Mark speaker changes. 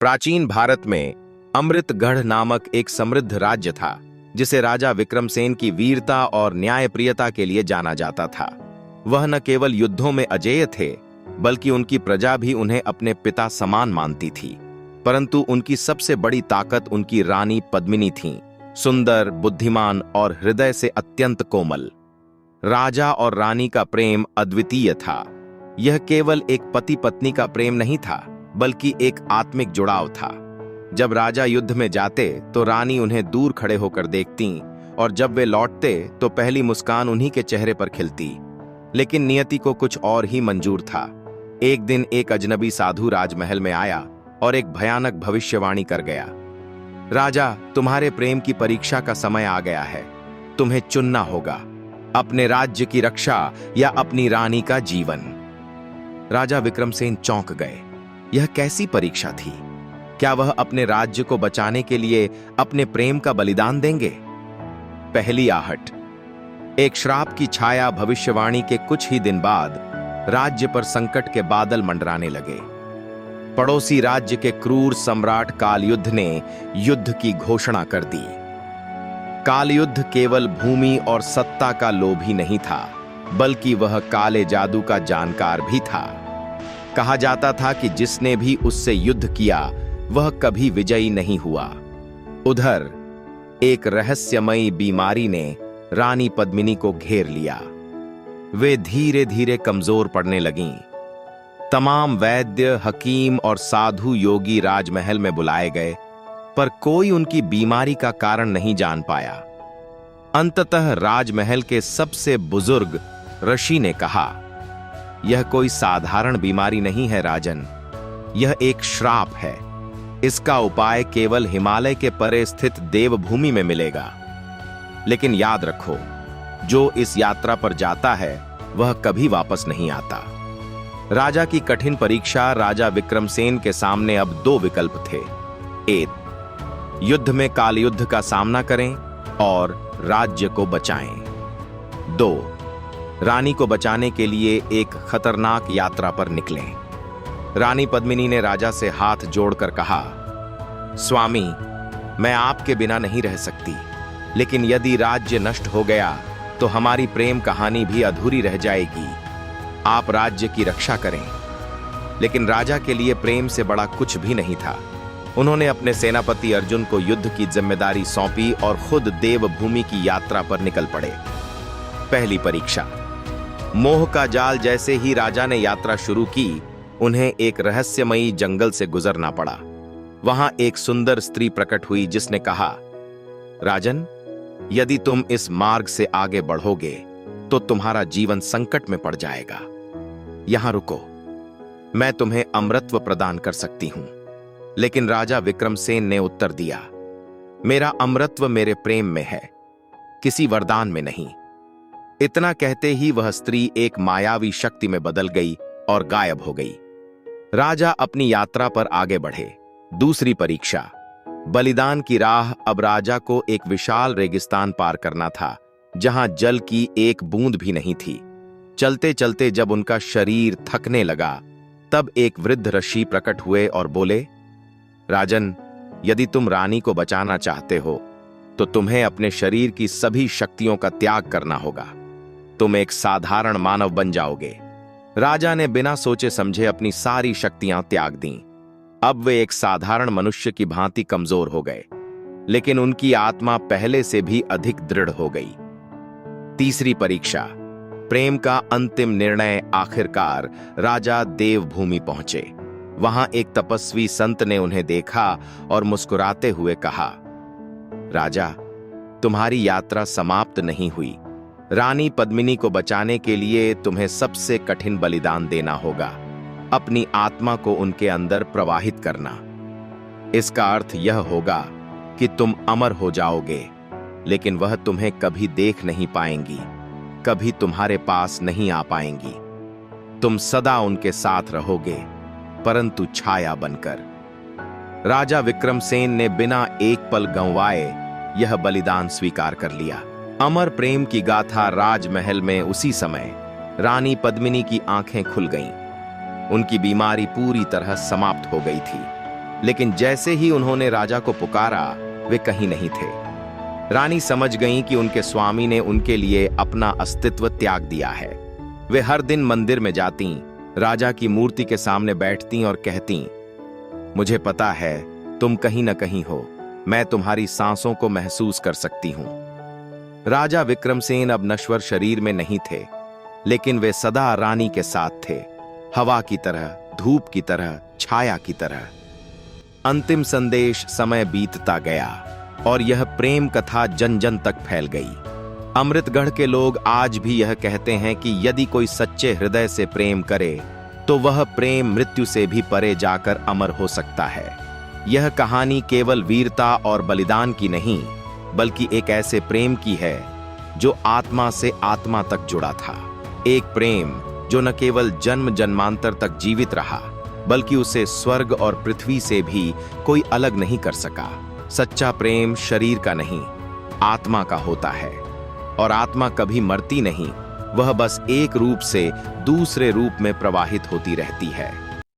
Speaker 1: प्राचीन भारत में अमृतगढ़ नामक एक समृद्ध राज्य था, जिसे राजा विक्रमसेन की वीरता और न्यायप्रियता के लिए जाना जाता था। वह न केवल युद्धों में अजेय थे, बल्कि उनकी प्रजा भी उन्हें अपने पिता समान मानती थी। परंतु उनकी सबसे बड़ी ताकत उनकी रानी पद्मिनी थीं, सुंदर, बुद्धिमान और हृदय से अत्यंत कोमल। राजा और रानी का प्रेम अद्वितीय था। यह केवल एक पति पत्नी का प्रेम नहीं था, बल्कि एक आत्मिक जुड़ाव था। जब राजा युद्ध में जाते तो रानी उन्हें दूर खड़े होकर देखती, और जब वे लौटते तो पहली मुस्कान उन्हीं के चेहरे पर खिलती। लेकिन नियति को कुछ और ही मंजूर था। एक दिन एक अजनबी साधु राजमहल में आया और एक भयानक भविष्यवाणी कर गया। राजा, तुम्हारे प्रेम की परीक्षा का समय आ गया है। तुम्हें चुनना होगा, अपने राज्य की रक्षा या अपनी रानी का जीवन। राजा विक्रमसेन चौंक गए। यह कैसी परीक्षा थी? क्या वह अपने राज्य को बचाने के लिए अपने प्रेम का बलिदान देंगे? पहली आहट। एक श्राप की छाया भविष्यवाणी के कुछ ही दिन बाद राज्य पर संकट के बादल मंडराने लगे। पड़ोसी राज्य के क्रूर सम्राट कालयुद्ध ने युद्ध की घोषणा कर दी। कालयुद्ध केवल भूमि और सत्ता का लोभी नहीं था, बल्कि वह काले जादू का जानकार भी था। कहा जाता था कि जिसने भी उससे युद्ध किया वह कभी विजयी नहीं हुआ। उधर एक रहस्यमयी बीमारी ने रानी पद्मिनी को घेर लिया। वे धीरे धीरे कमजोर पड़ने लगीं। तमाम वैद्य, हकीम और साधु योगी राजमहल में बुलाए गए, पर कोई उनकी बीमारी का कारण नहीं जान पाया। अंततः राजमहल के सबसे बुजुर्ग ऋषि ने कहा, यह कोई साधारण बीमारी नहीं है राजन, यह एक श्राप है। इसका उपाय केवल हिमालय के परे स्थित देवभूमि में मिलेगा। लेकिन याद रखो, जो इस यात्रा पर जाता है वह कभी वापस नहीं आता। राजा की कठिन परीक्षा। राजा विक्रमसेन के सामने अब दो विकल्प थे। 1. युद्ध में कालयुद्ध का सामना करें और राज्य को बचाएं। 2. रानी को बचाने के लिए एक खतरनाक यात्रा पर निकलें। रानी पद्मिनी ने राजा से हाथ जोड़कर कहा, स्वामी, मैं आपके बिना नहीं रह सकती, लेकिन यदि राज्य नष्ट हो गया तो हमारी प्रेम कहानी भी अधूरी रह जाएगी। आप राज्य की रक्षा करें। लेकिन राजा के लिए प्रेम से बड़ा कुछ भी नहीं था। उन्होंने अपने सेनापति अर्जुन को युद्ध की जिम्मेदारी सौंपी और खुद देवभूमि की यात्रा पर निकल पड़े। पहली परीक्षा। मोह का जाल। जैसे ही राजा ने यात्रा शुरू की, उन्हें एक रहस्यमयी जंगल से गुजरना पड़ा। वहां एक सुंदर स्त्री प्रकट हुई जिसने कहा, राजन, यदि तुम इस मार्ग से आगे बढ़ोगे तो तुम्हारा जीवन संकट में पड़ जाएगा। यहां रुको, मैं तुम्हें अमृतत्व प्रदान कर सकती हूं। लेकिन राजा विक्रमसेन ने उत्तर दिया, मेरा अमृतत्व मेरे प्रेम में है, किसी वरदान में नहीं। इतना कहते ही वह स्त्री एक मायावी शक्ति में बदल गई और गायब हो गई। राजा अपनी यात्रा पर आगे बढ़े। दूसरी परीक्षा। बलिदान की राह। अब राजा को एक विशाल रेगिस्तान पार करना था, जहां जल की एक बूंद भी नहीं थी। चलते चलते जब उनका शरीर थकने लगा, तब एक वृद्ध ऋषि प्रकट हुए और बोले, राजन, यदि तुम रानी को बचाना चाहते हो तो तुम्हें अपने शरीर की सभी शक्तियों का त्याग करना होगा। तुम एक साधारण मानव बन जाओगे। राजा ने बिना सोचे समझे अपनी सारी शक्तियां त्याग दीं। अब वे एक साधारण मनुष्य की भांति कमजोर हो गए, लेकिन उनकी आत्मा पहले से भी अधिक दृढ़ हो गई। तीसरी परीक्षा। प्रेम का अंतिम निर्णय। आखिरकार राजा देवभूमि पहुंचे। वहां एक तपस्वी संत ने उन्हें देखा और मुस्कुराते हुए कहा, राजा, तुम्हारी यात्रा समाप्त नहीं हुई। रानी पद्मिनी को बचाने के लिए तुम्हें सबसे कठिन बलिदान देना होगा, अपनी आत्मा को उनके अंदर प्रवाहित करना। इसका अर्थ यह होगा कि तुम अमर हो जाओगे, लेकिन वह तुम्हें कभी देख नहीं पाएंगी, कभी तुम्हारे पास नहीं आ पाएंगी। तुम सदा उनके साथ रहोगे, परंतु छाया बनकर। राजा विक्रमसेन ने बिना एक पल गंवाए यह बलिदान स्वीकार कर लिया। अमर प्रेम की गाथा। राजमहल में उसी समय रानी पद्मिनी की आंखें खुल गईं। उनकी बीमारी पूरी तरह समाप्त हो गई थी। लेकिन जैसे ही उन्होंने राजा को पुकारा, वे कहीं नहीं थे। रानी समझ गईं कि उनके स्वामी ने उनके लिए अपना अस्तित्व त्याग दिया है। वे हर दिन मंदिर में जाती, राजा की मूर्ति के सामने बैठती और कहती, मुझे पता है तुम कहीं न कहीं हो, मैं तुम्हारी सांसों को महसूस कर सकती हूं। राजा विक्रमसेन अब नश्वर शरीर में नहीं थे, लेकिन वे सदा रानी के साथ थे, हवा की तरह, धूप की तरह, छाया की तरह। अंतिम संदेश समय बीतता गया और यह प्रेम कथा जन जन तक फैल गई। अमृतगढ़ के लोग आज भी यह कहते हैं कि यदि कोई सच्चे हृदय से प्रेम करे तो वह प्रेम मृत्यु से भी परे जाकर अमर हो सकता है। यह कहानी केवल वीरता और बलिदान की नहीं, बल्कि एक ऐसे प्रेम की है जो आत्मा से आत्मा तक जुड़ा था। एक प्रेम जो न केवल जन्म जन्मांतर तक जीवित रहा, बल्कि उसे स्वर्ग और पृथ्वी से भी कोई अलग नहीं कर सका। सच्चा प्रेम शरीर का नहीं, आत्मा का होता है, और आत्मा कभी मरती नहीं, वह बस एक रूप से दूसरे रूप में प्रवाहित होती रहती है।